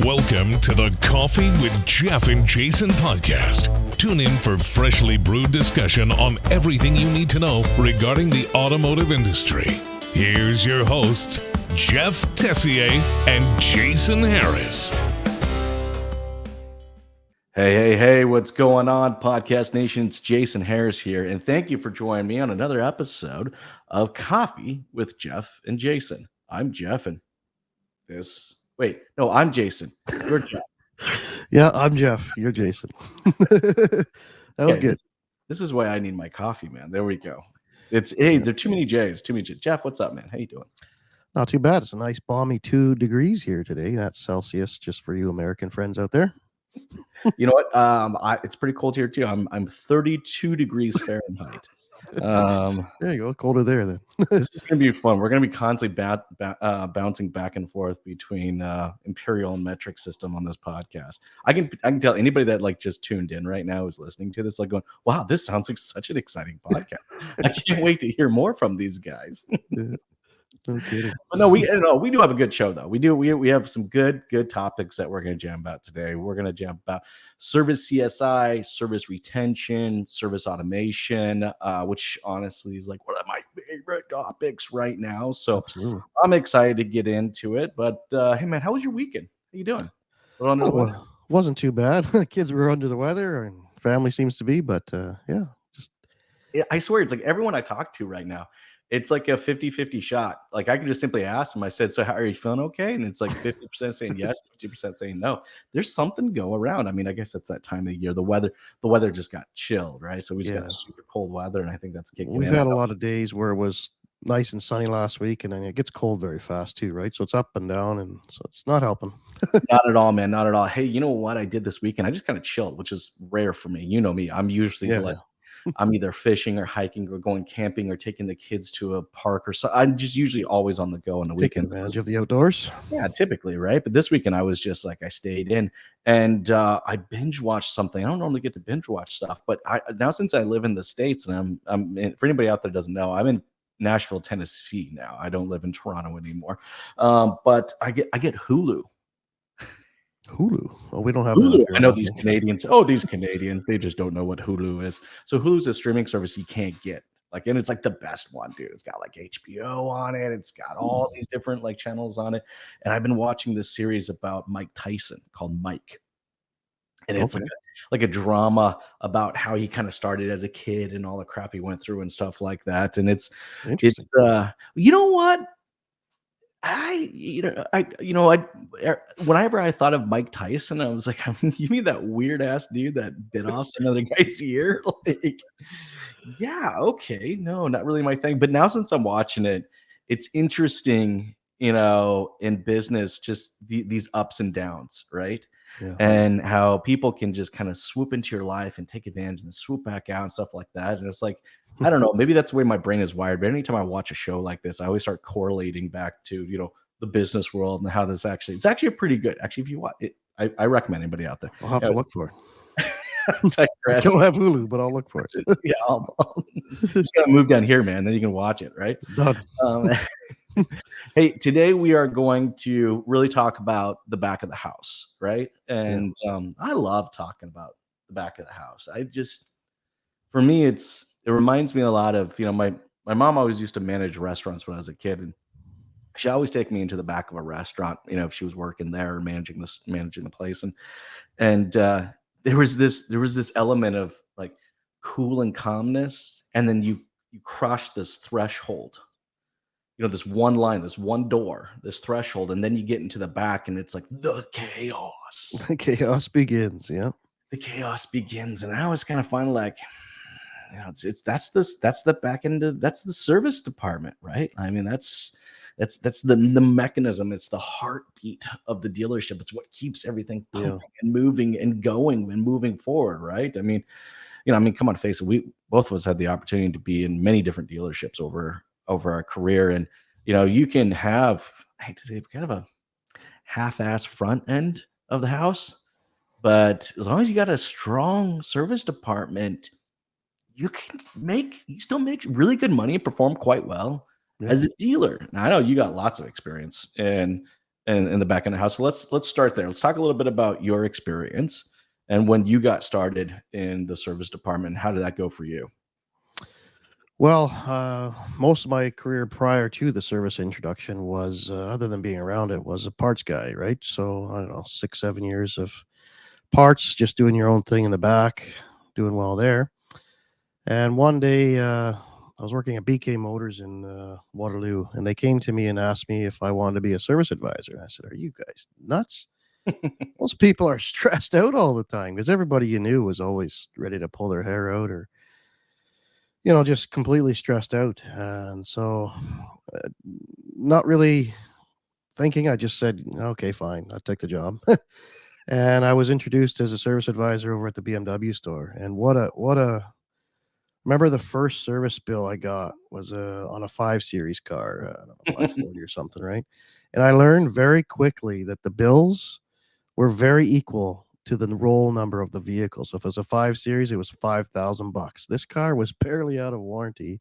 Welcome to the Coffee with Jeff and Jason podcast. Tune in for freshly brewed discussion on everything you need to know regarding the automotive industry. Here's your hosts, Jeff Tessier and Jason Harris. Hey, what's going on, Podcast Nation? It's Jason Harris here, and thank you for joining me on another episode of Coffee with Jeff and Jason. I'm Jeff, and I'm Jason. You're Jeff. Yeah, I'm Jeff. You're Jason. That was good. This is why I need my coffee, man. There we go. There are too many J's. Jeff, what's up, man? How you doing? Not too bad. It's a nice balmy 2 degrees here today. That's Celsius, just for you American friends out there. You know what? It's pretty cold here too. I'm 32 degrees Fahrenheit. There you go. Colder there then. This is gonna be fun. We're gonna be constantly bouncing back and forth between imperial and metric system on this podcast. I can tell anybody that just tuned in right now is listening to this, going, "Wow, this sounds like such an exciting podcast." I can't wait to hear more from these guys. Yeah. No kidding. But no, we do have a good show though. We have some good topics that we're going to jam about today. We're going to jam about service CSI, service retention, service automation, which honestly is one of my favorite topics right now. So absolutely. I'm excited to get into it. But hey man, how was your weekend? How you doing? Wasn't too bad. Kids were under the weather, and family seems to be. But I swear it's everyone I talk to right now. It's like a 50-50 shot. I could just simply ask them. I said, "So how are you feeling? Okay?" And it's 50% saying yes, 50% saying no. There's something go around. I mean, I guess it's that time of the year. The weather just got chilled, right? So we just got super cold weather, and I think that's kicking in. We've had a lot of days where it was nice and sunny last week, and then it gets cold very fast too, right? So it's up and down, and so it's not helping. Not at all, man. Not at all. Hey, you know what I did this weekend? I just kind of chilled, which is rare for me. You know me. I'm usually I'm either fishing or hiking or going camping or taking the kids to a park or so. I'm just usually always on the go on the weekend. Taking advantage of the outdoors. Yeah, typically, right? But this weekend I was just I stayed in and I binge watched something. I don't normally get to binge watch stuff, but now since I live in the States and I'm for anybody out there that doesn't know, I'm in Nashville, Tennessee now. I don't live in Toronto anymore. But I get Hulu. Hulu. Oh, we don't have Hulu. I know these Canadians. Oh, these Canadians, they just don't know what Hulu is. So Hulu's a streaming service you can't get. And it's the best one, dude. It's got HBO on it. It's got all these different channels on it. And I've been watching this series about Mike Tyson called Mike. And it's like a drama about how he kind of started as a kid and all the crap he went through and stuff like that. And it's you know what? Whenever I thought of Mike Tyson, I was like, you mean that weird ass dude that bit off another guy's ear? Yeah, okay, no, not really my thing. But now since I'm watching it, it's interesting, in business, just these ups and downs, right? Yeah. And how people can just kind of swoop into your life and take advantage and swoop back out and stuff like that. And it's I don't know, maybe that's the way my brain is wired. But anytime I watch a show like this, I always start correlating back to, the business world and how it's actually a pretty good. Actually, if you watch it, I recommend anybody out there. I'll have to look for it. I don't have Hulu, but I'll look for it. Yeah, I'll just gotta move down here, man. Then you can watch it, right? Done. Hey, today we are going to really talk about the back of the house, right? And I love talking about the back of the house. For me, it reminds me a lot of, my mom always used to manage restaurants when I was a kid, and she always take me into the back of a restaurant, if she was working there or managing the place, and there was this element of cool and calmness, and then you cross this threshold. This one line, this one door, this threshold, and then you get into the back, and it's the chaos. The chaos begins, yeah. The chaos begins, and I always kind of find that's the back end of that's the service department, right? I mean, that's the mechanism. It's the heartbeat of the dealership. It's what keeps everything pumping and moving and going and moving forward, right? I mean, come on, face it. We both of us had the opportunity to be in many different dealerships over our career, and you can have, I hate to say, kind of a half-ass front end of the house, but as long as you got a strong service department, you still make really good money and perform quite well as a dealer. Now, I know you got lots of experience in in the back end of the house. So let's start there. Let's talk a little bit about your experience and when you got started in the service department. How did that go for you? Well, most of my career prior to the service introduction was, other than being around it, was a parts guy, right? So I don't know, 6, 7 years of parts, just doing your own thing in the back, doing well there. And one day, I was working at BK Motors in Waterloo, and they came to me and asked me if I wanted to be a service advisor. And I said, "Are you guys nuts? Most people are stressed out all the time because everybody you knew was always ready to pull their hair out or, just completely stressed out." And so, uh, not really thinking, I just said, "Okay, fine, I'll take the job." And I was introduced as a service advisor over at the BMW store. And remember the first service bill I got was on a 5 Series car, I don't know, 540 or something, right? And I learned very quickly that the bills were very equal to the roll number of the vehicle. So if it was a 5 Series, it was $5,000. This car was barely out of warranty,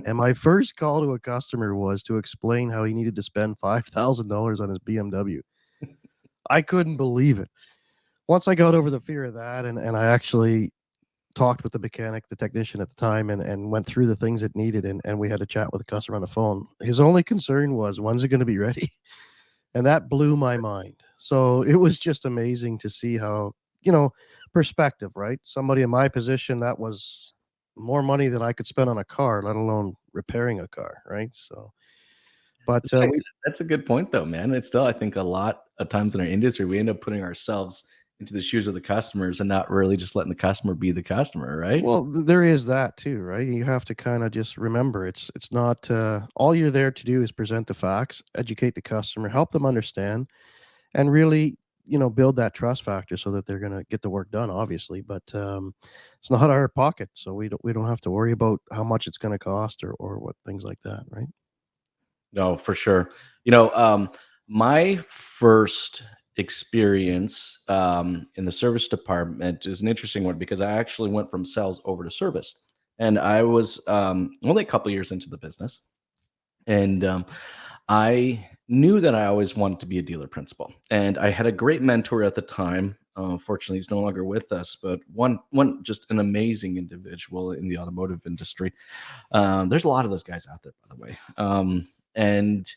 and my first call to a customer was to explain how he needed to spend $5,000 on his BMW. I couldn't believe it. Once I got over the fear of that, and I actually talked with the mechanic, the technician at the time, and went through the things it needed, and we had a chat with the customer on the phone. His only concern was, when's it going to be ready? And that blew my mind. So it was just amazing to see how, perspective, right? Somebody in my position, that was more money than I could spend on a car, let alone repairing a car, right? So, but That's a good point, though, man. It's still, I think, a lot of times in our industry, we end up putting ourselves into the shoes of the customers and not really just letting the customer be the customer, right? well, there is that too, right? You have to kind of just remember it's not all you're there to do is present the facts, educate the customer, help them understand, and really, build that trust factor so that they're going to get the work done, obviously. But it's not our pocket, so we don't have to worry about how much it's going to cost or what things like that, right? No, for sure. You know, my first experience in the service department is an interesting one because I actually went from sales over to service, and I was only a couple years into the business, and I knew that I always wanted to be a dealer principal, and I had a great mentor at the time. Fortunately, he's no longer with us, but one just an amazing individual in the automotive industry. There's a lot of those guys out there, by the way. And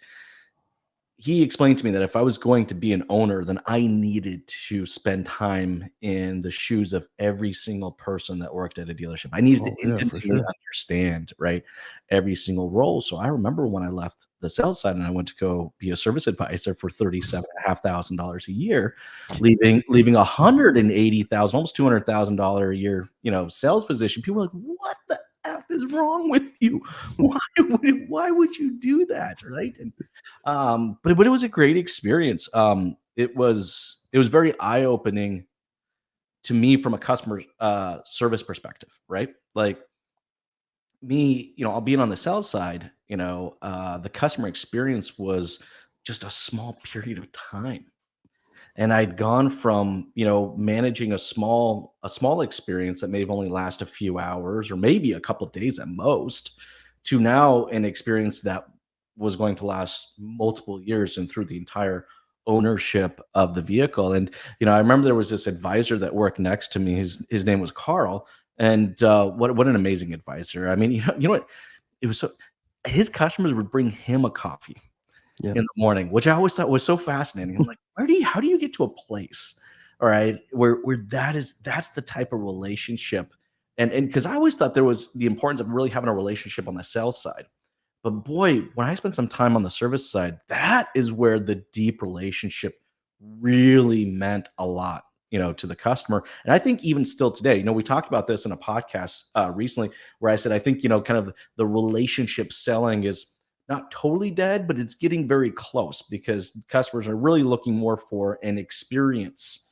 he explained to me that if I was going to be an owner, then I needed to spend time in the shoes of every single person that worked at a dealership. I needed to Oh yeah, for intimately sure. understand, right, every single role. So I remember when I left the sales side and I went to go be a service advisor for $37,500 a year, leaving 180,000, almost $200,000 a year, sales position. People were like, "What the F is wrong with you? Why would you do that?" Right? And but it was a great experience. It was very eye opening to me from a customer service perspective, right? Like me, I'll being on the sales side, the customer experience was just a small period of time, and I'd gone from managing a small experience that may have only last a few hours or maybe a couple of days at most, to now an experience that was going to last multiple years and through the entire ownership of the vehicle. And I remember there was this advisor that worked next to me. His name was Carl, and what an amazing advisor. I mean, what, it was so, his customers would bring him a coffee Yeah. in the morning, which I always thought was so fascinating. I'm like, how do you get to a place, all right, where that's the type of relationship, and because I always thought there was the importance of really having a relationship on the sales side, but boy, when I spent some time on the service side, that is where the deep relationship really meant a lot, to the customer. And I think even still today, we talked about this in a podcast recently where I said I think kind of the relationship selling is not totally dead, but it's getting very close because customers are really looking more for an experience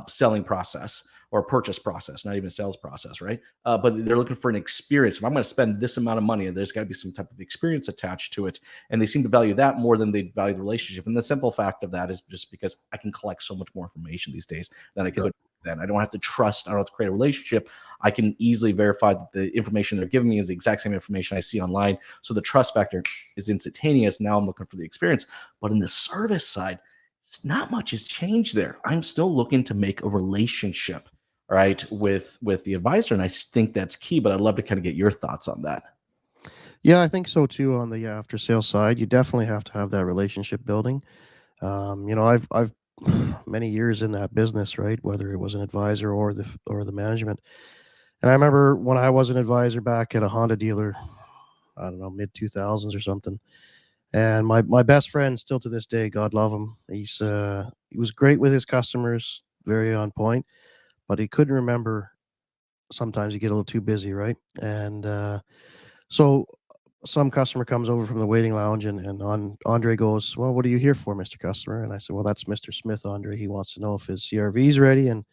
selling process or purchase process, not even sales process, right? But they're looking for an experience. If I'm going to spend this amount of money, there's got to be some type of experience attached to it. And they seem to value that more than they value the relationship. And the simple fact of that is just because I can collect so much more information these days than I Yeah. could then. I don't have to trust. I don't have to create a relationship. I can easily verify that the information they're giving me is the exact same information I see online. So the trust factor is instantaneous. Now I'm looking for the experience. But in the service side, not much has changed there. I'm still looking to make a relationship, right, with the advisor, and I think that's key. But I'd love to kind of get your thoughts on that. Yeah, I think so too. On the after sales side, you definitely have to have that relationship building. I've many years in that business, right? Whether it was an advisor or the management. And I remember when I was an advisor back at a Honda dealer, I don't know, mid 2000s or something. And my best friend, still to this day, God love him. He was great with his customers, very on point, but he couldn't remember. Sometimes you get a little too busy, right? And so some customer comes over from the waiting lounge, and Andre goes, "Well, what are you here for, Mr. Customer?" And I said, "Well, that's Mr. Smith, Andre. He wants to know if his CRV is ready." And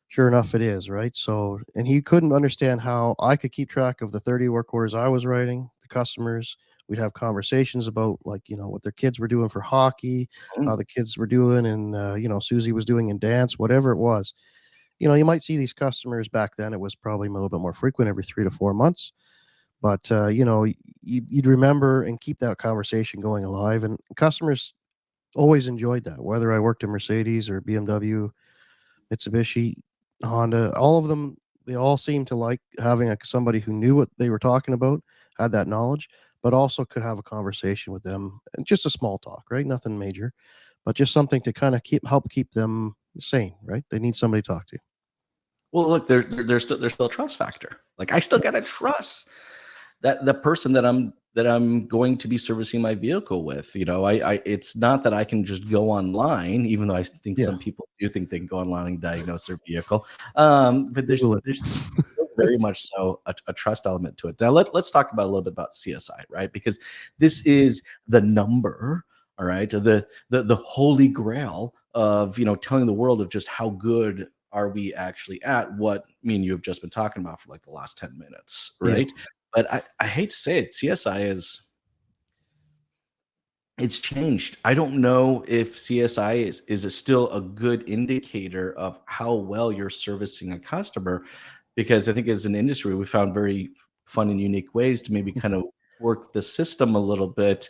sure enough, it is, right? So, and he couldn't understand how I could keep track of the 30 work orders I was writing, the customers. We'd have conversations about, like, what their kids were doing for hockey, Mm. how the kids were doing, and Susie was doing in dance, whatever it was. You might see these customers back then. It was probably a little bit more frequent, every 3 to 4 months. But you'd remember and keep that conversation going alive, and customers always enjoyed that. Whether I worked in Mercedes or BMW, Mitsubishi, Honda, all of them, they all seemed to like having somebody who knew what they were talking about, had that knowledge, but also could have a conversation with them, and just a small talk, right? Nothing major, but just something to kind of help keep them sane, right? They need somebody to talk to. Well, look, there's still a trust factor. Like, I still gotta trust that the person that I'm going to be servicing my vehicle with. I it's not that I can just go online, even though I think Yeah, some people do think they can go online and diagnose their vehicle. But there's Google it. there's still very much so a trust element to it. Now let's talk about a little bit about CSI, right? Because this is the number, all right, the holy grail of telling the world of just how good are we actually at what me and you have just been talking about for like the last 10 minutes, Yeah. right? But I hate to say it, CSI it's changed. I don't know if CSI is still a good indicator of how well you're servicing a customer, because I think as an industry, we found very fun and unique ways to maybe kind of work the system a little bit.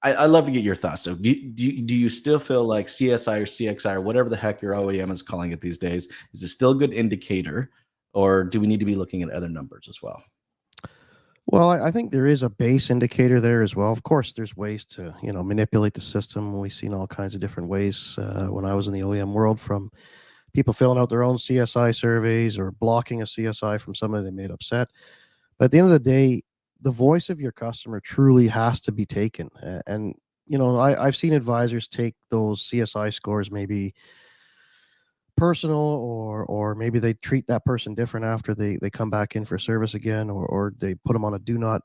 I love to get your thoughts. So do you still feel like CSI or CXI or whatever the heck your OEM is calling it these days, is it still a good indicator, or do we need to be looking at other numbers as well? Well, I think there is a base indicator there as well. Of course, there's ways to manipulate the system. We've seen all kinds of different ways when I was in the OEM world, from people filling out their own CSI surveys or blocking a CSI from somebody they made upset. But at the end of the day, the voice of your customer truly has to be taken. And I've seen advisors take those CSI scores maybe personal, or maybe they treat that person different after they come back in for service again, or they put them on a do not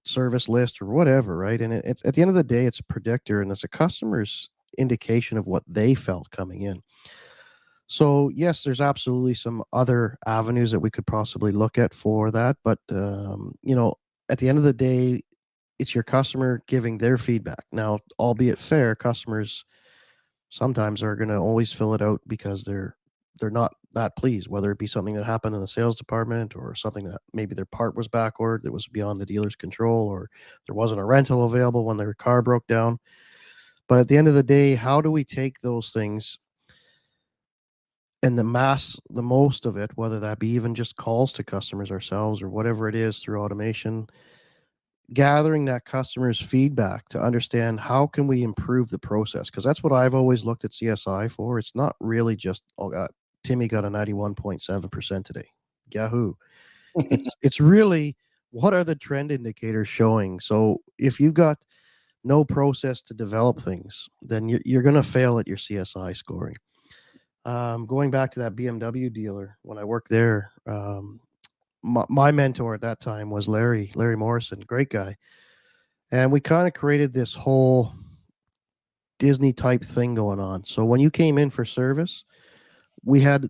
service list or whatever, right? And it's, at the end of the day, it's a predictor, and it's a customer's indication of what they felt coming in. So yes, there's absolutely some other avenues that we could possibly look at for that, but at the end of the day, it's your customer giving their feedback. Now, albeit fair, customers sometimes are going to always fill it out because they're not that pleased, whether it be something that happened in the sales department, or something that maybe their part was backward that was beyond the dealer's control, or there wasn't a rental available when their car broke down. But at the end of the day, how do we take those things and the most of it, whether that be even just calls to customers ourselves or whatever it is through automation, gathering that customer's feedback to understand how can we improve the process? Because that's what I've always looked at CSI for. It's not really just, oh god, Timmy got a 91.7% today, yahoo. It's really, what are the trend indicators showing? So if you've got no process to develop things, then you're going to fail at your CSI scoring. Going back to that BMW dealer, when I worked there, my mentor at that time was Larry Morrison, great guy. And we kind of created this whole Disney type thing going on. So when you came in for service, we had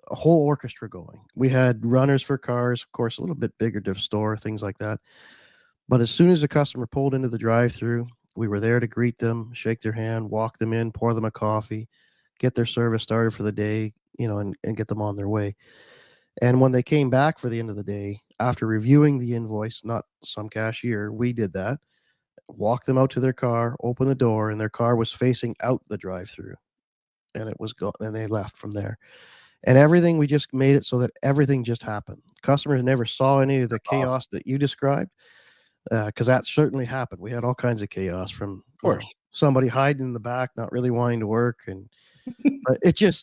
a whole orchestra going. We had runners for cars, of course, a little bit bigger to store, things like that. But as soon as the customer pulled into the drive-through, we were there to greet them, shake their hand, walk them in, pour them a coffee, get their service started for the day, and get them on their way. And when they came back for the end of the day, after reviewing the invoice, not some cashier, we did that, walked them out to their car, opened the door, and their car was facing out the drive-through. And it was and they left from there. And everything, we just made it so that everything just happened. Customers never saw any of the chaos that you described, because that certainly happened. We had all kinds of chaos from, Of course. somebody hiding in the back, not really wanting to work, and but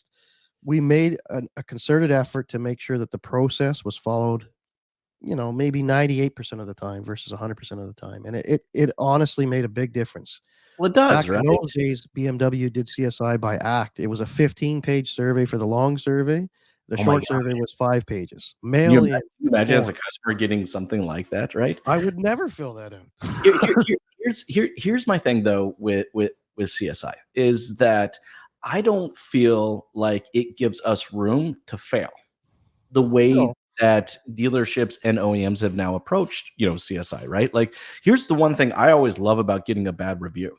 we made a concerted effort to make sure that the process was followed, maybe 98% of the time versus 100% of the time, and it honestly made a big difference. Well, it does, Back right? in those days, BMW did CSI by act. It was a 15-page survey for the long survey. The Oh my short God. survey was 5 pages. Can Mail in. you imagine as a form. customer getting something like that, right? I would never fill that out. Here's my thing though with CSI is that I don't feel like it gives us room to fail the way No. that dealerships and OEMs have now approached, CSI, right? Like, here's the one thing I always love about getting a bad review.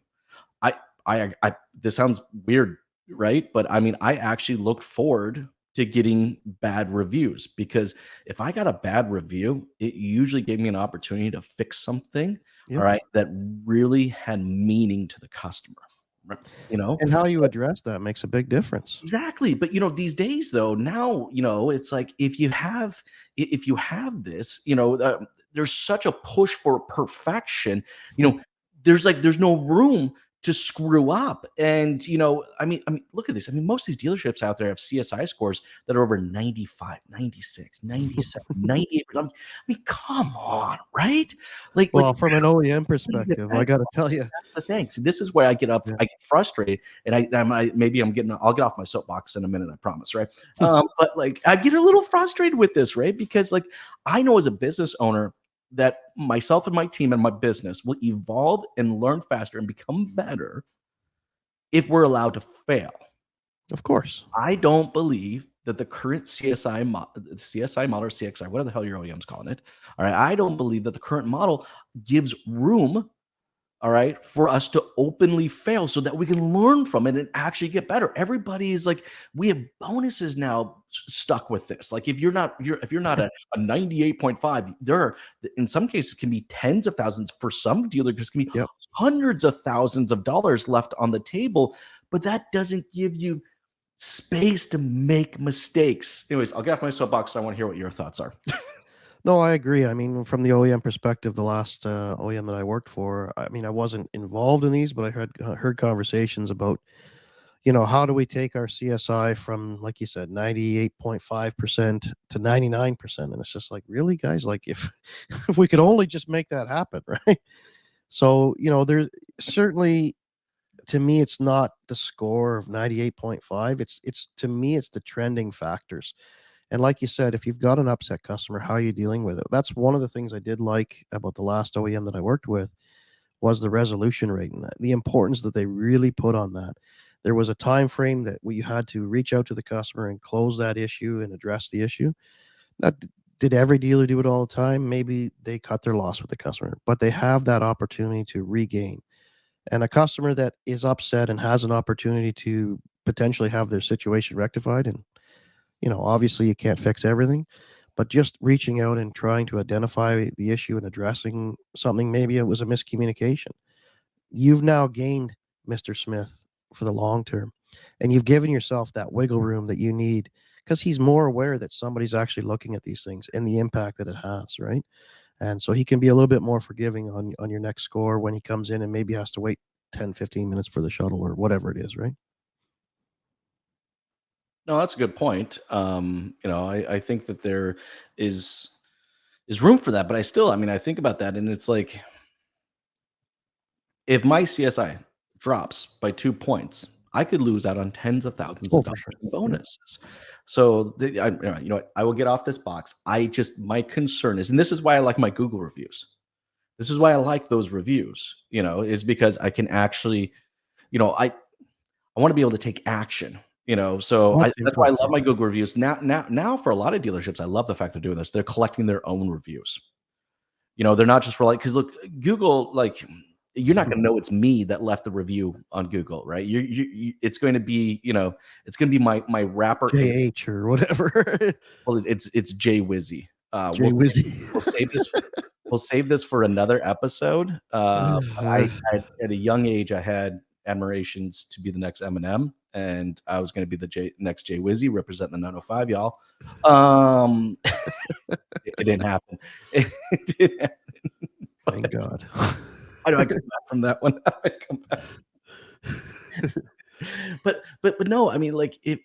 I this sounds weird, right? But I mean, I actually looked forward to getting bad reviews, because if I got a bad review, it usually gave me an opportunity to fix something, Yep. all right, that really had meaning to the customer, right? And how you address that makes a big difference. Exactly. But these days though, now, it's like if you have this, there's such a push for perfection, there's no room to screw up. And I mean, look at this. I mean, most of these dealerships out there have CSI scores that are over 95, 96, 97, 98. I mean, come on, right? Well, from an OEM perspective, I got to tell you, that's the thing. So this is where I get up, Yeah. I get frustrated, and I'll get off my soapbox in a minute, I promise, right? But like, I get a little frustrated with this, right? Because like, I know as a business owner that myself and my team and my business will evolve and learn faster and become better if we're allowed to fail. of course. I don't believe that the current CSI model or CXI, whatever the hell your OEM's calling it, all right, I don't believe that the current model gives room, all right, for us to openly fail so that we can learn from it and actually get better. Everybody is like, we have bonuses now stuck with this. Like, if you're not a 98.5, there are, in some cases, can be tens of thousands. For some dealers, can be Yep. hundreds of thousands of dollars left on the table, but that doesn't give you space to make mistakes. Anyways, I'll get off my soapbox. I want to hear what your thoughts are. No, I agree. I mean, from the OEM perspective, the last OEM that I worked for, I mean, I wasn't involved in these, but I heard conversations about, how do we take our CSI from, like you said, 98.5% to 99%? And it's just like, really, guys? Like, if if we could only just make that happen, right? So, there's certainly, to me, it's not the score of 98.5. It's to me, it's the trending factors. And like you said, if you've got an upset customer, how are you dealing with it? That's one of the things I did like about the last OEM that I worked with, was the resolution rate and the importance that they really put on that. There was a time frame that we had to reach out to the customer and close that issue and address the issue. Now, did every dealer do it all the time? Maybe they cut their loss with the customer, but they have that opportunity to regain. And a customer that is upset and has an opportunity to potentially have their situation rectified, and obviously you can't fix everything, but just reaching out and trying to identify the issue and addressing something, maybe it was a miscommunication. You've now gained Mr. Smith for the long term, and you've given yourself that wiggle room that you need, because he's more aware that somebody's actually looking at these things and the impact that it has, right? And so he can be a little bit more forgiving on your next score when he comes in and maybe has to wait 10, 15 minutes for the shuttle or whatever it is, right? No, that's a good point. I think that there is room for that, but I think about that, and it's like, if my CSI drops by 2 points, I could lose out on tens of thousands Oh, of for dollars sure. in Yeah. bonuses. So, what? I will get off this box. My concern is, and this is why I like my Google reviews. This is why I like those reviews, is because I can actually, I want to be able to take action, so Well, that's that's why I love important. my Google reviews. Now, for a lot of dealerships, I love the fact they're doing this. They're collecting their own reviews. They're not just because look, Google, like, you're not going to know it's me that left the review on Google, right? It's going to be, it's going to be my rapper. JH or whatever. Well, it's Jay Wizzy. Jay Wizzy. We'll save this. We'll save this for another episode. At a young age, I had admirations to be the next Eminem, and I was going to be the next Jay Wizzy, representing the 905, y'all. It didn't happen. It didn't happen. Thank God. How do I come back from that one? How do I come back? But no, I mean, like if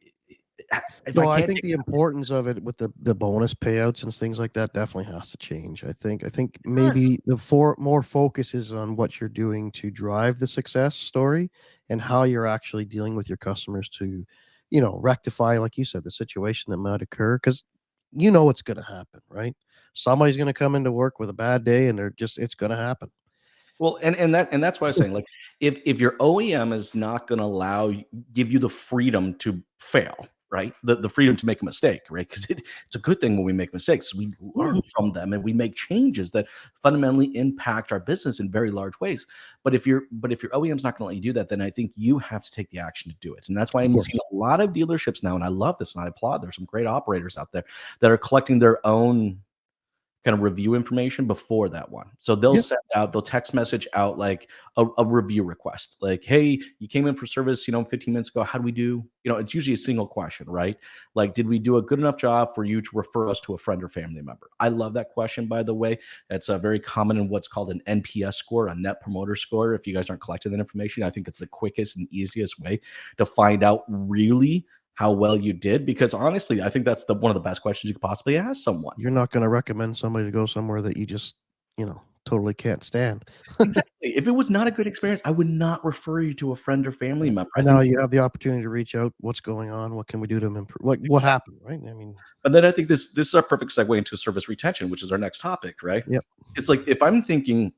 I think the importance of it with the bonus payouts and things like that definitely has to change. I think maybe more focus is on what you're doing to drive the success story and how you're actually dealing with your customers to, rectify, like you said, the situation that might occur, because it's going to happen, right? Somebody's going to come into work with a bad day, and it's going to happen. Well, and that's what I was saying. Like, if your OEM is not going to give you the freedom to fail, right? The freedom to make a mistake, right? Because it's a good thing when we make mistakes. We learn from them and we make changes that fundamentally impact our business in very large ways. But if your OEM's not going to let you do that, then I think you have to take the action to do it. And that's why I'm seeing a lot of dealerships now, and I love this and I applaud. There's some great operators out there that are collecting their own kind of review information before that one. So they'll text message out like a review request. Like, hey, you came in for service, 15 minutes ago. How do we do? It's usually a single question, right? Like, did we do a good enough job for you to refer us to a friend or family member? I love that question, by the way. It's very common in what's called an NPS score, a net promoter score. If you guys aren't collecting that information, I think it's the quickest and easiest way to find out really how well you did, because honestly, I think that's one of the best questions you could possibly ask someone. You're not going to recommend somebody to go somewhere that you just, totally can't stand. Exactly. If it was not a good experience, I would not refer you to a friend or family member. And now you have the opportunity to reach out. What's going on? What can we do to improve? Like, what happened, right? I mean, but then I think this is our perfect segue into service retention, which is our next topic, right? Yep. It's like, if I'm thinking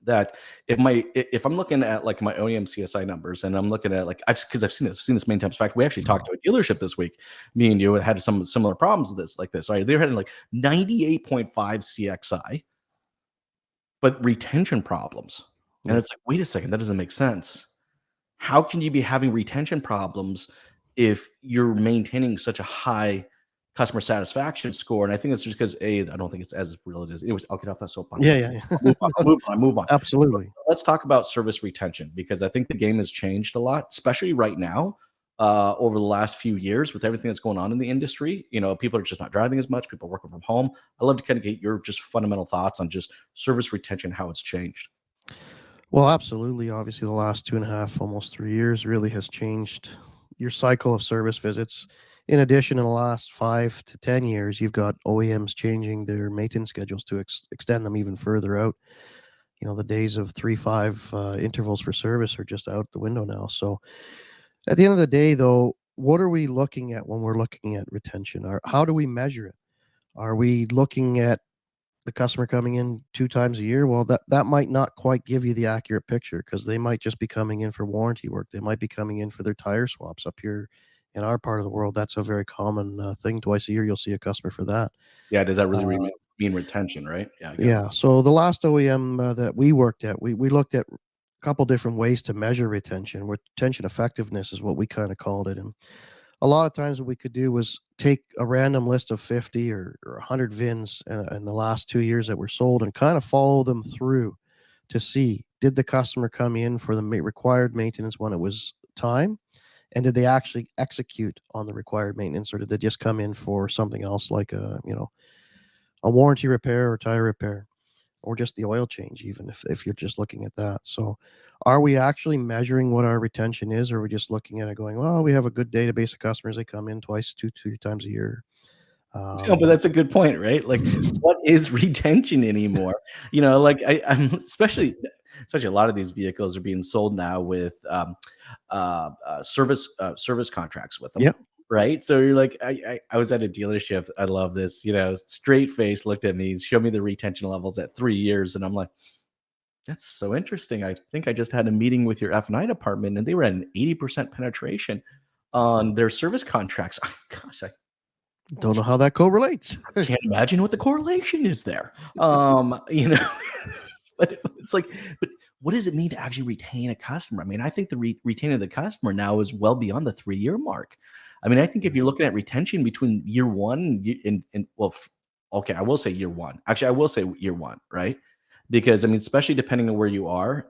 that if I'm looking at like my OEM CSI numbers, and I'm looking at like, because I've seen this many times. In fact, we actually talked to a dealership this week. Me and you had some similar problems with this. Right? They were having like 98.5 CXI, but retention problems. And it's like, wait a second, that doesn't make sense. How can you be having retention problems if you're maintaining such a high customer satisfaction score? And I think it's just because I don't think it's as real as it is. Anyways, I'll get off that soapbox. Yeah. Move on. Absolutely. Let's talk about service retention, because I think the game has changed a lot, especially right now, over the last few years with everything that's going on in the industry. People are just not driving as much. People are working from home. I'd love to kind of get your just fundamental thoughts on just service retention, how it's changed. Well, absolutely. Obviously, the last 2.5, almost 3 years really has changed your cycle of service visits. In addition, in the last 5 to 10 years, you've got OEMs changing their maintenance schedules to extend them even further out. The days of 3-5 intervals for service are just out the window now. So at the end of the day, though, what are we looking at when we're looking at retention? How do we measure it? Are we looking at the customer coming in 2 times a year? Well, that might not quite give you the accurate picture, because they might just be coming in for warranty work. They might be coming in for their tire swaps. Up here in our part of the world, that's a very common thing. Twice a year, you'll see a customer for that. Yeah. Does that really mean retention, right? Yeah. So the last OEM that we worked at, we looked at a couple different ways to measure retention. Retention effectiveness is what we kind of called it. And a lot of times what we could do was take a random list of 50 or 100 VINs in the last 2 years that were sold and kind of follow them through to see, did the customer come in for the required maintenance when it was time? And did they actually execute on the required maintenance, or did they just come in for something else, like a warranty repair or tire repair, or just the oil change, even if you're just looking at that? So are we actually measuring what our retention is, or are we just looking at it going, well, we have a good database of customers, they come in two times a year? No, but that's a good point, right? Like, what is retention anymore? I'm especially a lot of these vehicles are being sold now with service contracts with them. Yep. Right. So you're like, I was at a dealership. I love this, straight face looked at me, showed me the retention levels at 3 years. And I'm like, that's so interesting. I think I just had a meeting with your F&I department, and they were at an 80% penetration on their service contracts. Gosh, I don't know how that correlates. I can't imagine what the correlation is there. But it's like, but what does it mean to actually retain a customer? I mean, I think the retaining the customer now is well beyond the 3-year mark. I mean, I think if you're looking at retention between year one and well, okay, I will say year one. Actually, I will say year one, right? Because I mean, especially depending on where you are,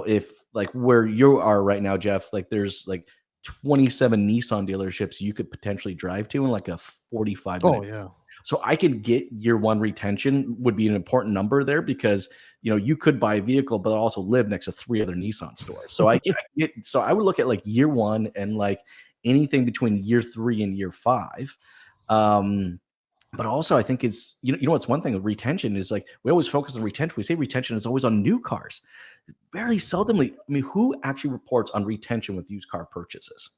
if like where you are right now, Jeff, like there's like 27 Nissan dealerships you could potentially drive to in like a 45 Oh minute. yeah. So I can get year one retention would be an important number there because you could buy a vehicle, but also live next to 3 other Nissan stores. So I would look at like year one and like anything between year 3 and year 5. But also I think it's what's one thing of retention is like we always focus on retention. We say retention is always on new cars. Very seldomly, I mean, who actually reports on retention with used car purchases?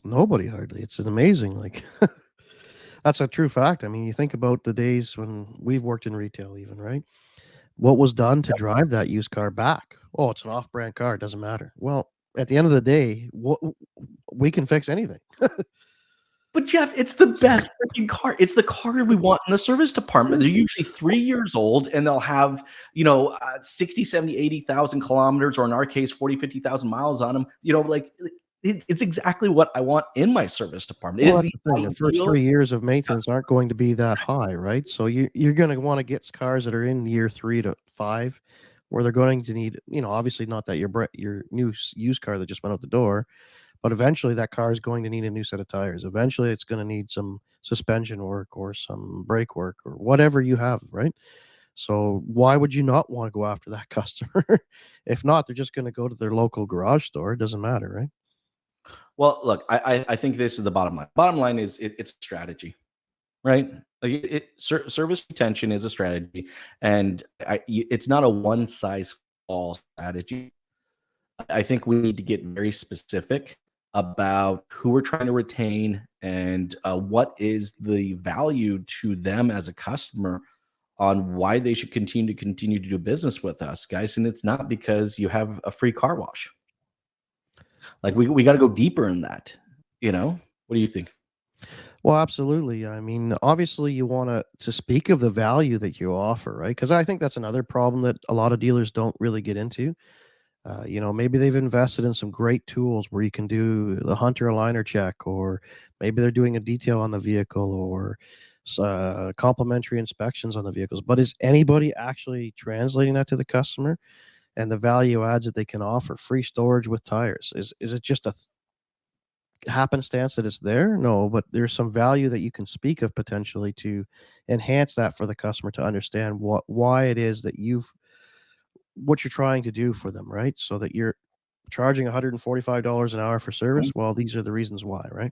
Nobody hardly. It's amazing. Like that's a true fact. I mean, you think about the days when we've worked in retail, even right. What was done to drive that used car back? Oh, it's an off-brand car. It doesn't matter. Well, at the end of the day, we can fix anything. But Jeff, it's the best freaking car. It's the car we want in the service department. They're usually 3 years old and they'll have, 60, 70, 80,000 kilometers, or in our case, 40, 50,000 miles on them. It's exactly what I want in my service department. Well, Is that's the the thing. The first ideal 3 years of maintenance aren't going to be that high, right? So you're going to want to get cars that are in year 3 to 5, where they're going to need, obviously not that your new used car that just went out the door, but eventually that car is going to need a new set of tires. Eventually it's going to need some suspension work or some brake work or whatever you have, right? So why would you not want to go after that customer? If not, they're just going to go to their local garage store. It doesn't matter, right? Well, look, I think this is the bottom line. Bottom line is it's strategy, right? Like service retention is a strategy, and it's not a one size fits all strategy. I think we need to get very specific about who we're trying to retain and what is the value to them as a customer on why they should continue to do business with us, guys. And it's not because you have a free car wash. Like we got to go deeper in that. What do you think? Well, absolutely. I mean, obviously, you want to speak of the value that you offer, right? Because I think that's another problem that a lot of dealers don't really get into. Maybe they've invested in some great tools where you can do the Hunter aligner check, or maybe they're doing a detail on the vehicle, or complimentary inspections on the vehicles. But is anybody actually translating that to the customer and the value adds that they can offer? Free storage with tires. Is it just a happenstance that it's there? No, but there's some value that you can speak of potentially to enhance that for the customer to understand why it is that what you're trying to do for them, right? So that you're charging $145 an hour for service. Well, these are the reasons why, right?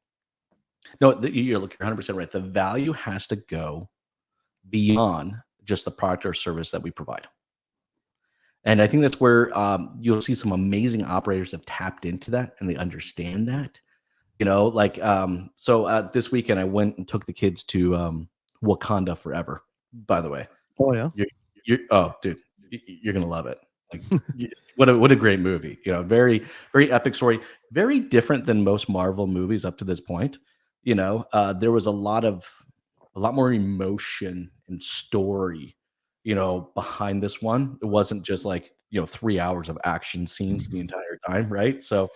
No, you're 100% right. The value has to go beyond just the product or service that we provide. And I think that's where you'll see some amazing operators have tapped into that and they understand that. This weekend I went and took the kids to Wakanda Forever, by the way. Oh yeah. Dude, you're gonna love it. Like, what a great movie. Very, very epic story. Very different than most Marvel movies up to this point. There was a lot more emotion and story, behind this one. It wasn't just like 3 hours of action scenes the entire time, right? So,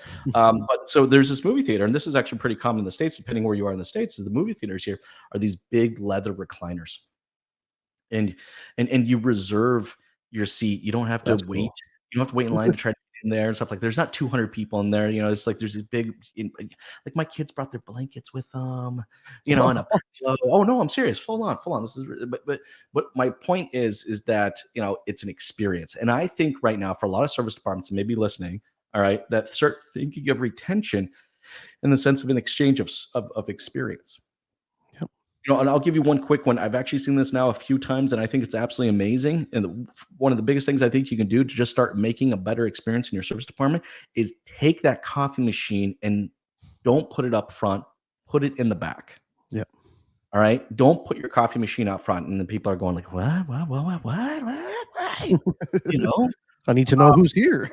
so there's this movie theater, and this is actually pretty common in the States, depending where you are in the States. Is the movie theaters here are these big leather recliners, and you reserve your seat. You don't have to wait. Cool. You don't have to wait in line to try to get in there and stuff. Like there's not 200 people in there. It's like there's a big, like my kids brought their blankets with them, and a pillow. Oh no, I'm serious. Hold on. This is, but my point is that it's an experience, and I think right now for a lot of service departments and maybe listening, all right, that start thinking of retention in the sense of an exchange of experience. And I'll give you one quick one. I've actually seen this now a few times, and I think it's absolutely amazing. And one of the biggest things I think you can do to just start making a better experience in your service department is take that coffee machine and don't put it up front, put it in the back. Yeah. All right. Don't put your coffee machine out front, and then people are going like, what? I need to know who's here.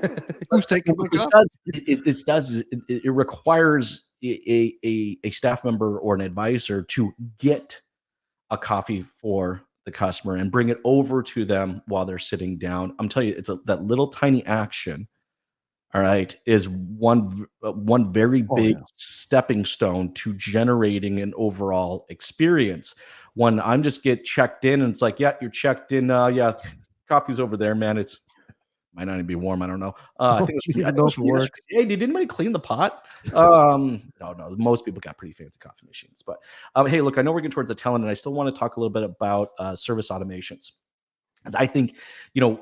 Who's taking my coffee? It requires a staff member or an advisor to get a coffee for the customer and bring it over to them while they're sitting down. I'm telling you, that little tiny action, all right, is one very Oh big yeah. stepping stone to generating an overall experience. When I'm just get checked in and it's like, yeah, you're checked in. Yeah, coffee's over there, man. It's might not even be warm. I don't know. I think You I even think it know was if it from works. yesterday. Hey, did anybody clean the pot? No. Most people got pretty fancy coffee machines. But hey, look, I know we're getting towards the tail end, and I still want to talk a little bit about service automations. I think,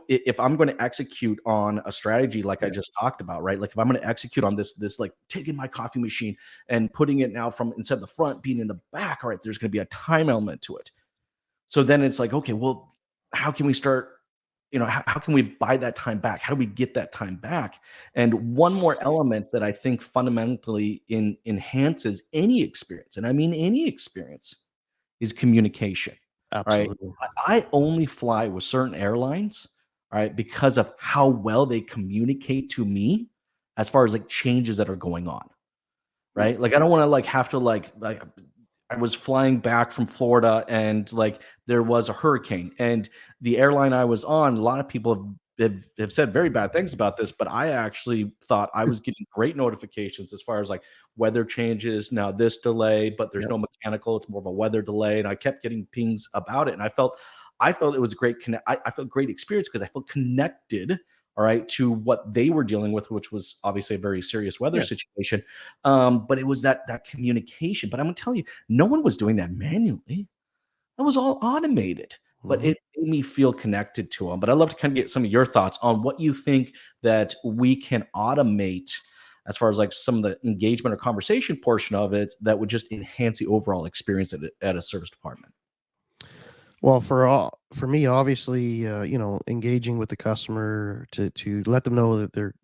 if I'm going to execute on a strategy like I Yeah. just talked about, right? Like if I'm going to execute on this, like taking my coffee machine and putting it now from instead of the front being in the back, all right, there's going to be a time element to it. So then it's like, okay, well, how can we start? How can we buy that time back? How do we get that time back? And one more element that I think fundamentally enhances any experience, and I mean any experience, is communication. All right. Absolutely. I only fly with certain airlines, all right, because of how well they communicate to me as far as like changes that are going on. Right. Like I don't want to like have to like I was flying back from Florida and like there was a hurricane and the airline I was on, a lot of people have said very bad things about this, but I actually thought I was getting great notifications as far as like weather changes. Now this delay, but there's Yeah. no mechanical, it's more of a weather delay. And I kept getting pings about it. And I felt it was a great I felt great experience because I felt connected, all right, to what they were dealing with, which was obviously a very serious weather Yeah. situation. But it was that communication. But I'm gonna tell you, no one was doing that manually. That was all automated. But Mhm. it made me feel connected to them. But I'd love to kind of get some of your thoughts on what you think that we can automate as far as like some of the engagement or conversation portion of it that would just enhance the overall experience at a service department. Well, for me, obviously, engaging with the customer to let them know that they're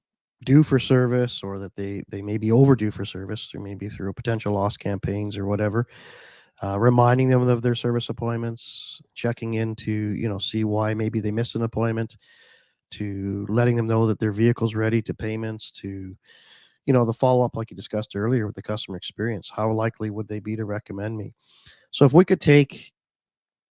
due for service or that they may be overdue for service, or maybe through potential loss campaigns or whatever. Reminding them of their service appointments, checking in to see why maybe they missed an appointment, to letting them know that their vehicle's ready, to payments, to the follow up like you discussed earlier with the customer experience. How likely would they be to recommend me? So if we could take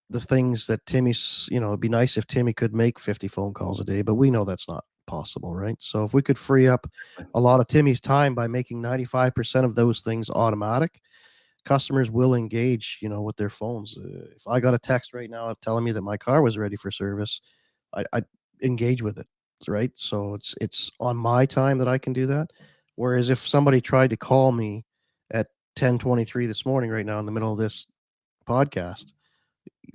the things that Timmy's, it'd be nice if Timmy could make 50 phone calls a day, but we know that's not possible, right? So if we could free up a lot of Timmy's time by making 95% of those things automatic, customers will engage, with their phones. If I got a text right now telling me that my car was ready for service, I engage with it, right? So it's on my time that I can do that. Whereas if somebody tried to call me at 10:23 this morning, right now in the middle of this podcast,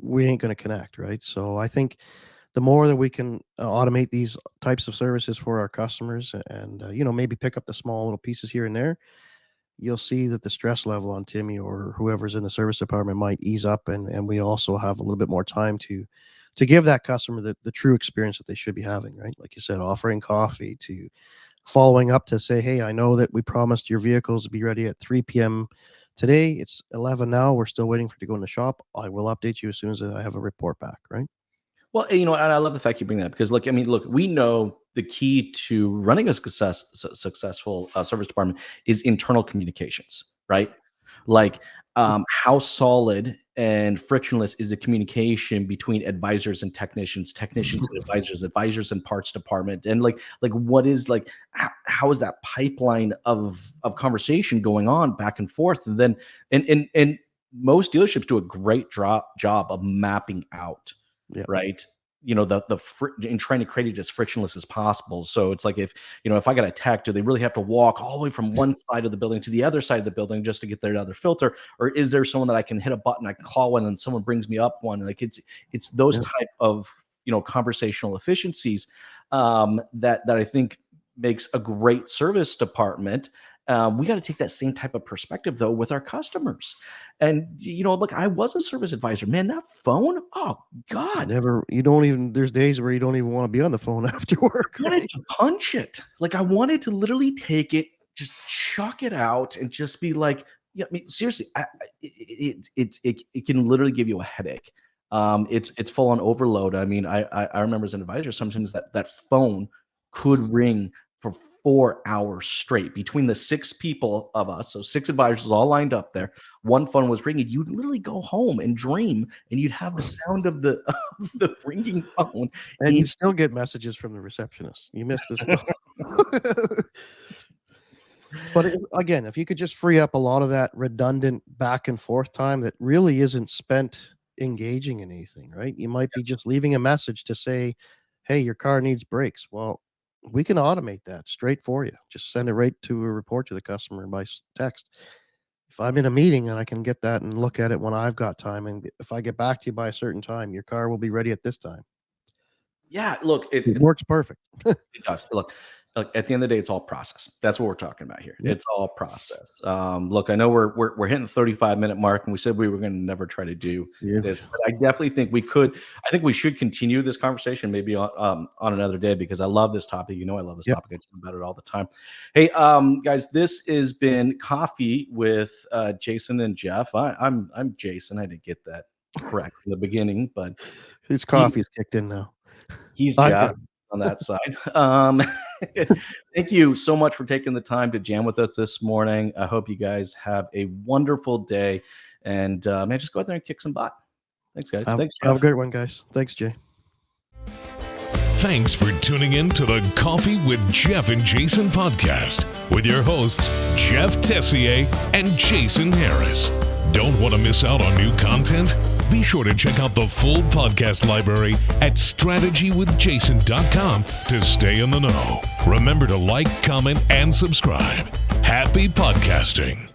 we ain't going to connect, right? So I think the more that we can automate these types of services for our customers and maybe pick up the small little pieces here and there, you'll see that the stress level on Timmy or whoever's in the service department might ease up, and we also have a little bit more time to give that customer the true experience that they should be having, right? Like you said, offering coffee, to following up to say, hey, I know that we promised your vehicles to be ready at 3 p.m. today. It's 11 now. We're still waiting for it to go in the shop. I will update you as soon as I have a report back, right? Well, and I love the fact you bring that up because, look, I mean, look, we know the key to running a successful service department is internal communications, right? Like, how solid and frictionless is the communication between advisors and technicians, technicians and advisors, advisors and parts department, and like what is like how is that pipeline of conversation going on back and forth, and then and most dealerships do a great job of mapping out, Yeah. right? In trying to create it as frictionless as possible. So it's like if I got attacked, do they really have to walk all the way from one side of the building to the other side of the building just to get their other filter? Or is there someone that I can hit a button, I can call one, and someone brings me up one? Like it's those Yeah. type of conversational efficiencies that I think makes a great service department. We got to take that same type of perspective though with our customers. And look, I was a service advisor. Man, that phone, oh God, You don't even, there's days where you don't even want to be on the phone after work, wanted right? to punch it. Like I wanted to literally take it, just chuck it out, and just be like, I mean, seriously, it can literally give you a headache. It's full on overload. I mean, I remember as an advisor, sometimes that phone could ring for 4 hours straight between the 6 people of us. So 6 advisors all lined up there. One phone was ringing. You'd literally go home and dream, and you'd have the sound of the of the ringing phone. And you still get messages from the receptionist. You missed this call. But again, if you could just free up a lot of that redundant back and forth time that really isn't spent engaging in anything, right? You might be just leaving a message to say, hey, your car needs brakes. Well, we can automate that straight for you. Just send it right to a report to the customer by text. If I'm in a meeting and I can get that and look at it when I've got time, and if I get back to you by a certain time, your car will be ready at this time. Yeah, look, It works perfect. it does. Look, at the end of the day, it's all process. That's what we're talking about here. Yep. It's all process. Look, I know we're hitting the 35-minute mark, and we said we were going to never try to do this, but I definitely think we could. I think we should continue this conversation maybe on another day, because I love this topic. You know, I love this topic. I talk about it all the time. Hey, guys, this has been Coffee with Jason and Jeff. I'm Jason. I didn't get that correct in the beginning, but His coffee's kicked in now. he's Jeff on that side. Thank you so much for taking the time to jam with us this morning. I hope you guys have a wonderful day, and man, just go out there and kick some butt. Thanks, guys. Thanks, Jeff. Have a great one, guys. Thanks, Jay. Thanks for tuning in to the Coffee with Jeff and Jason podcast with your hosts, Jeff Tessier and Jason Harris. Don't want to miss out on new content? Be sure to check out the full podcast library at strategywithjason.com to stay in the know. Remember to like, comment, and subscribe. Happy podcasting.